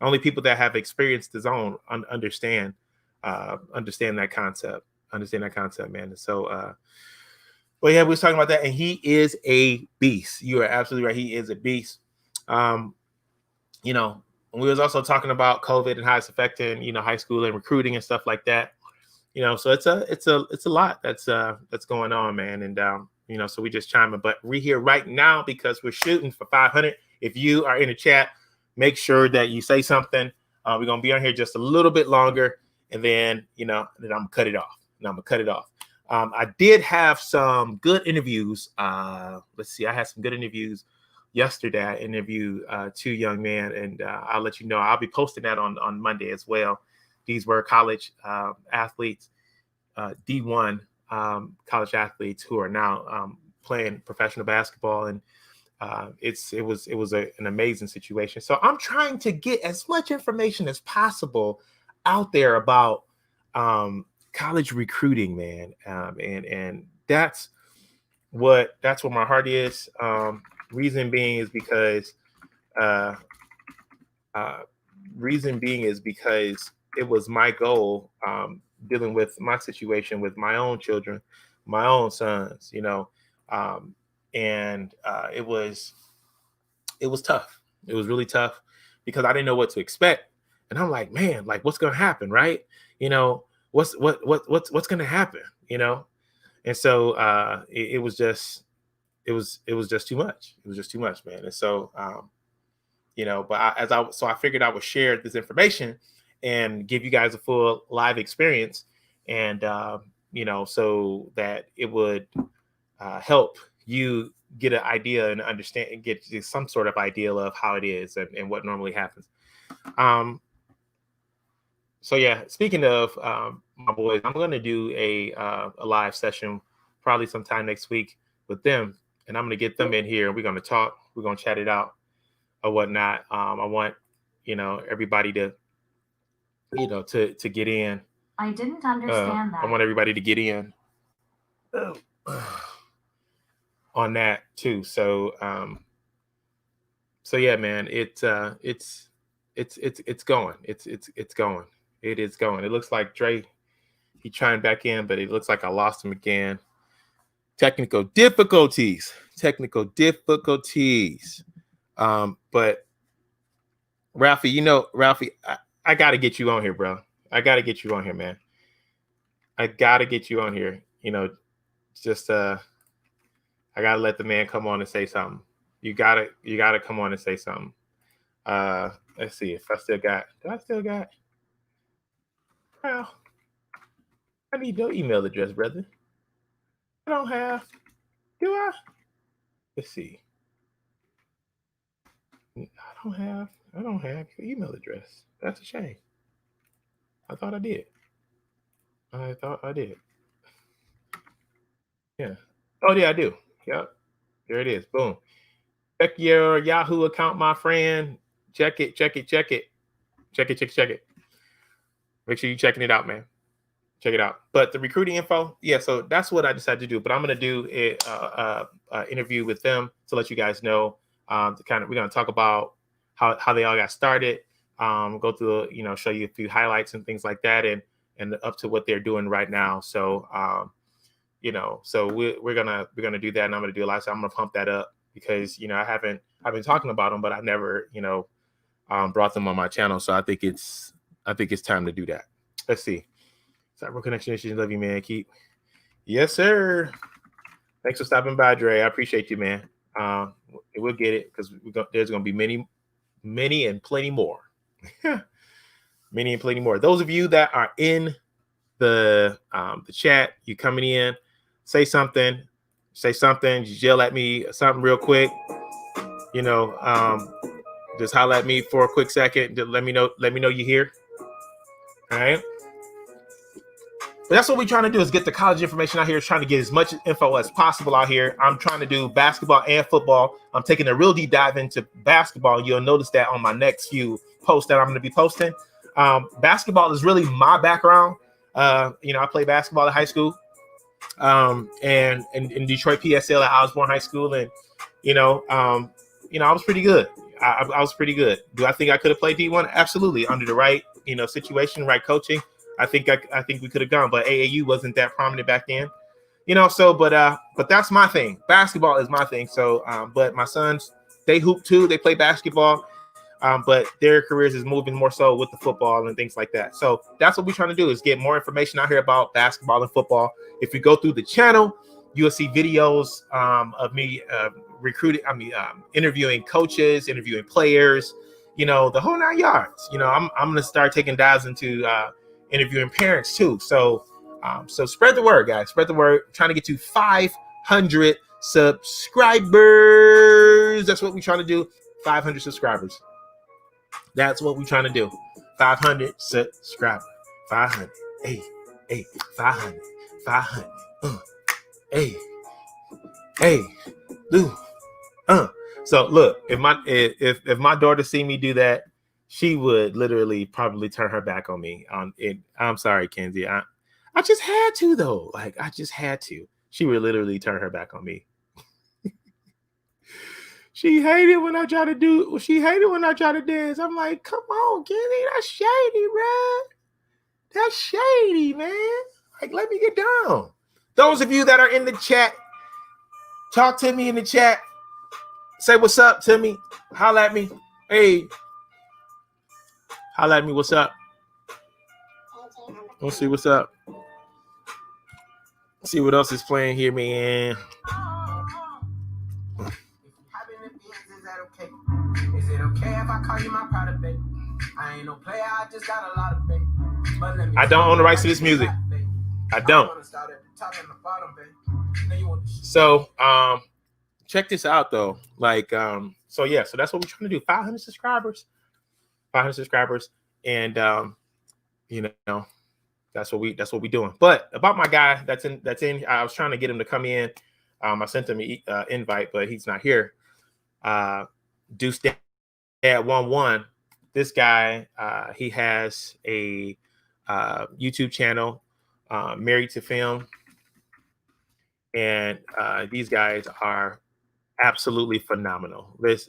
only people that have experienced the zone understand that concept. Man. And so, well, yeah, we was talking about that, and he is a beast. You are absolutely right. He is a beast. We was also talking about COVID and how it's affecting, high school and recruiting and stuff like that. So it's a lot that's going on, man. And so we just chime in, but we're here right now because we're shooting for 500. If you are in the chat, make sure that you say something. We're gonna be on here just a little bit longer, and then then I'm gonna cut it off. I did have some good interviews. Let's see, I had some good interviews yesterday. I interviewed two young men, and I'll let you know. I'll be posting that on Monday as well. These were college athletes, D1 college athletes who are now playing professional basketball, and it was an amazing situation. So I'm trying to get as much information as possible out there about college recruiting, man, and that's what my heart is. Reason being is because it was my goal, dealing with my situation with my own children, my own sons, and it was tough. It was really tough because I didn't know what to expect, and I'm like, man, like what's gonna happen, right? What's gonna happen, And so it was just too much. It was just too much, man. And so but I figured I would share this information and give you guys a full live experience, and so that it would help you get an idea and understand and get some sort of idea of how it is and what normally happens. So yeah, speaking of my boys, I'm going to do a live session probably sometime next week with them, and I'm going to get them in here and we're going to talk. We're going to chat it out or whatnot. I want everybody to to get in. I didn't understand that. I want everybody to get in on that too. So yeah, man, it's going. It's going. It is going. It looks like Dre, he trying back in, but it looks like I lost him again. Technical difficulties. But Ralphie, I got to get you on here, bro. I got to get you on here, man. I got to get you on here. Just I got to let the man come on and say something. You got to come on and say something. Let's see if do I still got? Well, I need your email address, brother. I don't have. Do I? Let's see. I don't have your email address. That's a shame. I thought I did. Yeah. Oh yeah, I do. Yep. There it is. Boom. Check your Yahoo account, my friend. Check it. Check it. Check it. Check it. Check it. Check it. Make sure you're checking it out, man. Check it out. But the recruiting info, yeah. So that's what I decided to do. But I'm gonna do a interview with them to let you guys know. We're gonna talk about how they all got started. Go through, show you a few highlights and things like that, and up to what they're doing right now. So so we're gonna do that, and I'm gonna do a lot. So I'm gonna pump that up because I've been talking about them, but I've never brought them on my channel. So I think it's time to do that. Let's see. Cyber Connection Issues. Love you, man. Keep. Yes, sir. Thanks for stopping by, Dre. I appreciate you, man. We'll get it because there's going to be many and plenty more. Many and plenty more. Those of you that are in the chat, you coming in, say something. Just yell at me something real quick. Just holler at me for a quick second. Just let me know you're here. All right. But that's what we're trying to do, is get the college information out here, trying to get as much info as possible out here. I'm trying to do basketball and football. I'm taking a real deep dive into basketball. You'll notice that on my next few posts that I'm going to be posting. Basketball is really my background. I played basketball in high school, and in Detroit PSL at Osborne High School. And, I was pretty good. I was pretty good. Do I think I could have played D1? Absolutely. Under the right, situation, right coaching. I think we could have gone, but AAU wasn't that prominent back then, but that's my thing. Basketball is my thing. So, but my sons, they hoop too. They play basketball, but their careers is moving more so with the football and things like that. So that's what we're trying to do, is get more information out here about basketball and football. If you go through the channel, you'll see videos of me interviewing coaches, interviewing players, the whole 9 yards. I'm going to start taking dives into interviewing parents too. So spread the word, guys. Spread the word. Trying to get to 500 subscribers. That's what we're trying to do. 500 subscribers. That's what we're trying to do. 500 subscribers. 500. Hey, 500. 500. Hey, dude. So look, if my daughter see me do that, she would literally probably turn her back on me. I'm sorry, Kenzie. I just had to, though. Like, I just had to. She would literally turn her back on me. She hated when I try to dance. I'm like, come on, Kenzie, that's shady, bro. That's shady, man. Like, let me get down. Those of you that are in the chat, talk to me in the chat. Say what's up to me. Holla at me. Hey. Holla at me. What's up? Let's see what's up. See what else is playing here, man. Is it okay if I call you my product, babe? I ain't no player, I just got a lot of faith. I don't own the rights to this music. I don't. So, check this out though. Like, so that's what we're trying to do. 500 subscribers. 500 subscribers. And that's what we doing. But about my guy that's in, I was trying to get him to come in. I sent him an invite, but he's not here. Deuce Dad 11. This guy, he has a YouTube channel, Married to Film, and these guys are absolutely phenomenal. It's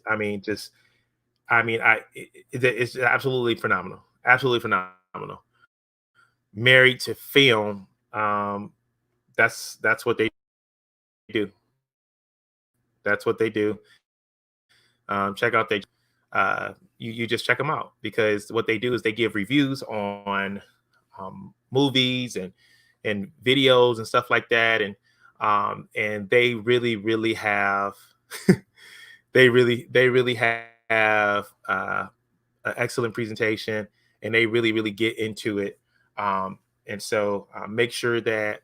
absolutely phenomenal. Absolutely phenomenal. Married to Film. That's what they do. That's what they do. Check out you just check them out, because what they do is they give reviews on movies and videos and stuff like that, and they really have they really have an excellent presentation, and they really get into it. And so make sure that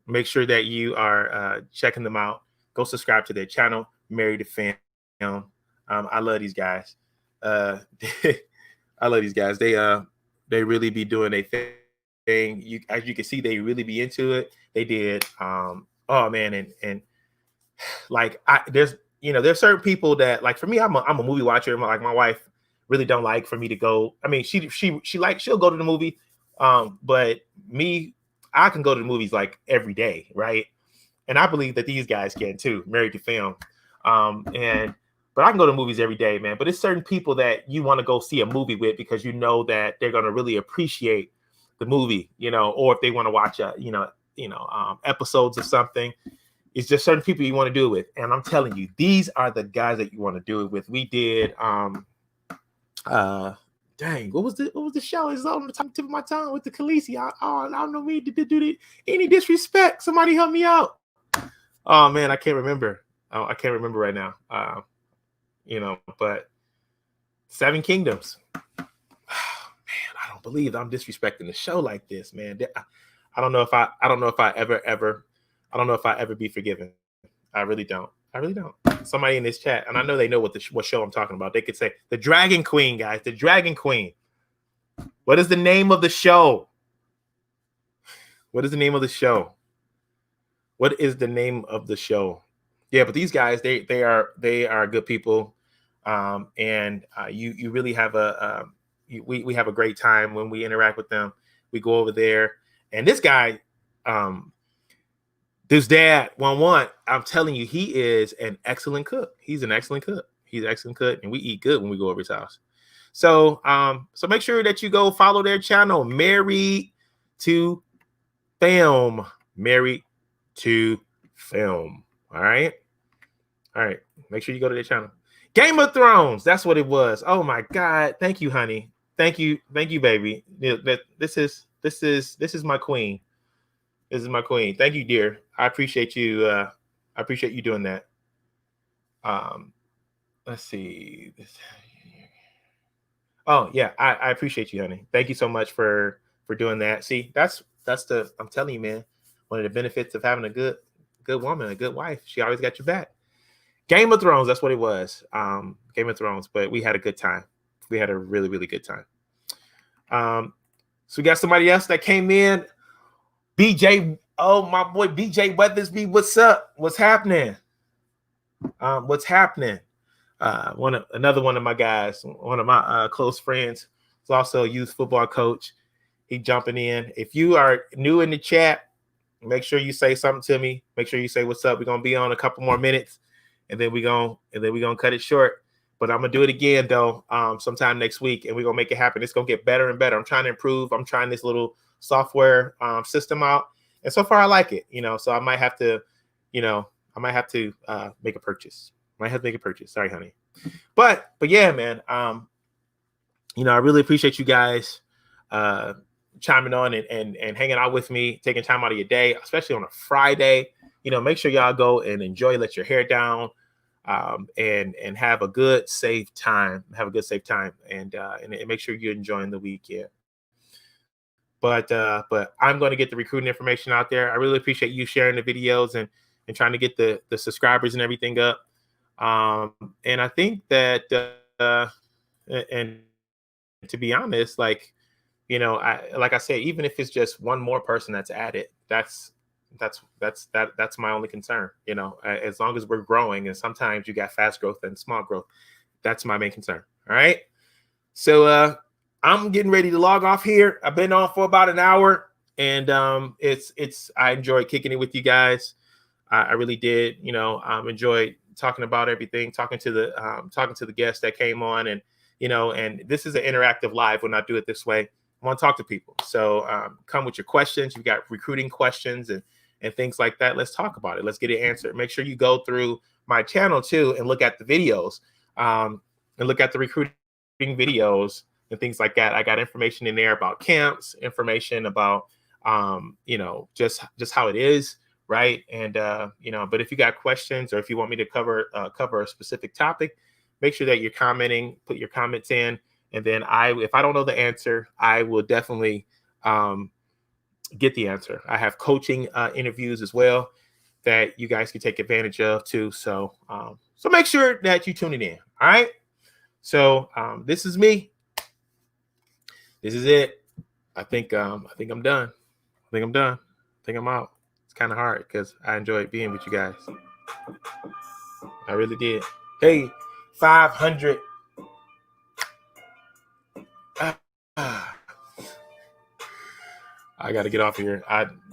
you are checking them out. Go subscribe to their channel, Married to Film. I love these guys. I love these guys. They really be doing a thing. As you can see, they really be into it. They did Oh man, and like there's there's certain people that, like, for me, I'm a movie watcher. Like, my wife really don't like for me to go. I mean, she'll go to the movie, but me, I can go to the movies like every day, right? And I believe that these guys can too, married to film. And but I can go to movies every day, man. But it's certain people that you want to go see a movie with because you know that they're going to really appreciate the movie, or if they want to watch episodes of something. It's just certain people you want to do it with. And I'm telling you, these are the guys that you want to do it with. We did dang, what was the show? It's on the tip of my tongue with the Khaleesi. I don't know me to do any disrespect. Somebody help me out. Oh man, I can't remember. I can't remember right now. But Seven Kingdoms. Man, I don't believe I'm disrespecting the show like this, man. I don't know if I ever be forgiven. I really don't. Somebody in this chat, and I know they know what show I'm talking about. They could say The Dragon Queen, guys. The Dragon Queen. What is the name of the show? What is the name of the show? What is the name of the show? Yeah, but these guys, they are good people, and you really have we have a great time when we interact with them. We go over there, and this guy, this dad, I'm telling you, he is an excellent cook. He's an excellent cook. He's an excellent cook, and we eat good when we go over his house. So make sure that you go follow their channel, Married to Film. Married to Film. All right. Make sure you go to their channel. Game of Thrones. That's what it was. Oh my God. Thank you, honey. Thank you, baby. This is my queen. This is my queen. Thank you, dear. I appreciate you. I appreciate you doing that. Let's see. Oh yeah, I appreciate you, honey. Thank you so much for doing that. See, that's I'm telling you, man. One of the benefits of having a good woman, a good wife. She always got your back. Game of Thrones. That's what it was. Game of Thrones. But we had a good time. We had a really, really good time. So we got somebody else that came in. BJ, oh my boy, BJ Weathersby, what's up? What's happening? What's happening? Another one of my guys, one of my close friends, is also a youth football coach. He jumping in. If you are new in the chat, make sure you say something to me. Make sure you say what's up. We're gonna be on a couple more minutes, and then we're gonna cut it short. But I'm gonna do it again though, sometime next week, and we're gonna make it happen. It's gonna get better and better. I'm trying to improve. I'm trying this little software system out, and so far I like it. So I might have to, make a purchase. Might have to make a purchase. Sorry, honey. But yeah, man. I really appreciate you guys chiming on and hanging out with me, taking time out of your day, especially on a Friday. Make sure y'all go and enjoy, let your hair down, and have a good, safe time. And make sure you're enjoying the weekend. But I'm going to get the recruiting information out there. I really appreciate you sharing the videos and trying to get the subscribers and everything up. And I think that, and to be honest, like I said, even if it's just one more person that's added, that's my only concern. As long as we're growing, and sometimes you got fast growth and small growth, that's my main concern. All right. So I'm getting ready to log off here. I've been on for about an hour, and I enjoyed kicking it with you guys. I really did. Enjoyed talking about everything, talking to the guests that came on, and this is an interactive live when I do it this way. I want to talk to people. So come with your questions. You've got recruiting questions and things like that. Let's talk about it. Let's get it answered. Make sure you go through my channel too and look at the videos, and look at the recruiting videos and things like that. I got information in there about camps, information about just how it is, right? And but if you got questions, or if you want me to cover a specific topic, make sure that you're commenting, put your comments in, and then if I don't know the answer, I will definitely get the answer. I have coaching interviews as well that you guys can take advantage of too. So make sure that you tune it in. All right. So this is me. This is it. I think I'm done. I think I'm out. It's kind of hard because I enjoyed being with you guys. I really did. Hey, 500. I got to get off here.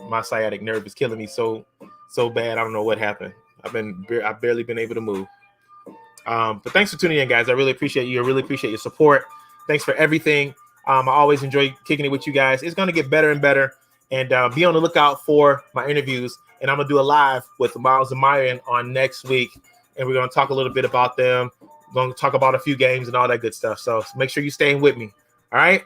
My sciatic nerve is killing me so bad. I don't know what happened. I've barely been able to move. But thanks for tuning in, guys. I really appreciate you. I really appreciate your support. Thanks for everything. I always enjoy kicking it with you guys. It's going to get better and better. And be on the lookout for my interviews. And I'm going to do a live with Miles and Myron on next week. And we're going to talk a little bit about them. We're going to talk about a few games and all that good stuff. So make sure you're staying with me. All right?